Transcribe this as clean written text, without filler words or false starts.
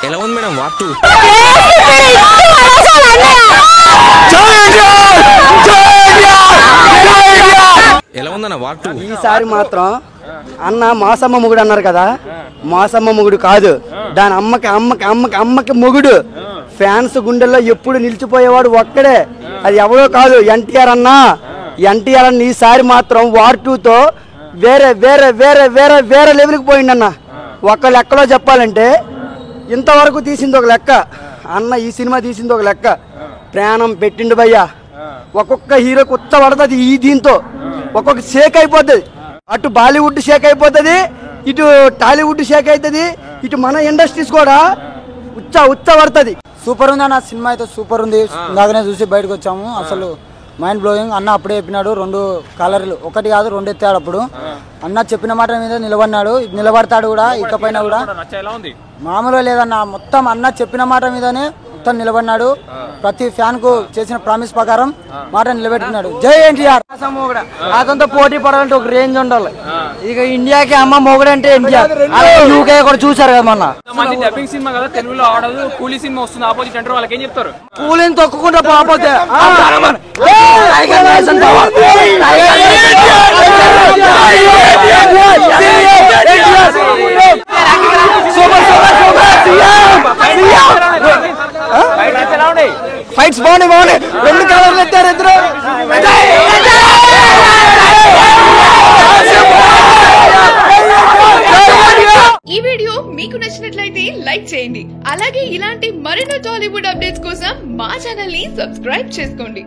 ఎలా ఉంది madam war 2? ఎలా ఉందన్న వార్ 2? ఈసారి మాత్రం అన్న మాసమ్మ మొగుడు అన్నారు కదా, మాసమ్మ మొగుడు కాదు, దాని అమ్మకి అమ్మకి అమ్మకి అమ్మకి మొగుడు. ఫ్యాన్స్ గుండెల్లో ఎప్పుడు నిలిచిపోయేవాడు ఒక్కడే, అది ఎవరో కాదు, ఎన్టీఆర్ అన్న. ఎన్టీఆర్ అన్న ఈసారి మాత్రం వార్ 2తో వేరే వేరే వేరే వేరే వేరే లెవెల్కి పోయిండన్న. ఒక్క లెక్కలో చెప్పాలంటే ఇంతవరకు తీసింది ఒక లెక్క, అన్న ఈ సినిమా తీసింది ఒక లెక్క. ప్రాణం పెట్టిండు భయ్యా. ఒక్కొక్క హీరోకి ఉత్త పడుతుంది ఈ దీంతో, ఒక్కొక్క షేక్ అయిపోతుంది. అటు బాలీవుడ్ షేక్ అయిపోతుంది, ఇటు టాలీవుడ్ షేక్ అవుతుంది, ఇటు మన ఇండస్ట్రీస్ కూడా ఉచ్చ పడుతుంది. సూపర్ ఉంది అన్న, సినిమా అయితే సూపర్ ఉంది. ఇందాకనే చూసి బయటకు వచ్చాము, అసలు మైండ్ బ్లోయింగ్. అన్న అప్పుడే చెప్పినాడు, 2 కలర్లు, ఒకటి కాదు 2 ఎత్తాడు. అప్పుడు అన్న చెప్పిన మాట మీద నిలబడినాడు, నిలబడతాడు కూడా. ఇకపైన కూడా మామూలుగా లేదన్న, మొత్తం అన్న చెప్పిన మాట మీదనే మొత్తం నిలబడినాడు. ప్రతి ఫ్యాన్ కు చేసిన ప్రామిస్ ప్రకారం మాట నిలబెట్టుకున్నాడు. జై ఎన్టీఆర్. అదంతా పోటీ పడాలంటే ఒక రేంజ్ ఉండాలి. ఇక ఇండియాకి అమ్మ మొగుడు అంటే ఎన్టీఆర్. యూకే కూడా చూసారు కదా మొన్న. డబ్బింగ్ సినిమా కదా, తెలుగులో ఆడదు. కూలీ సినిమా వస్తుంది, ఆపోజిట్ అంటారు. వాళ్ళకి ఏం చెప్తారు? కూలీని తొక్కుకుంటా పోతే ఫైట్స్ బాగున్నాయి, 2 కలర్లు ఎత్తారు ఇద్దరు. ఈ వీడియో మీకు నచ్చినట్లయితే లైక్ చేయండి. అలాగే ఇలాంటి మరెన్నో టాలీవుడ్ అప్డేట్స్ కోసం మా ఛానల్ ని సబ్స్క్రైబ్ చేసుకోండి.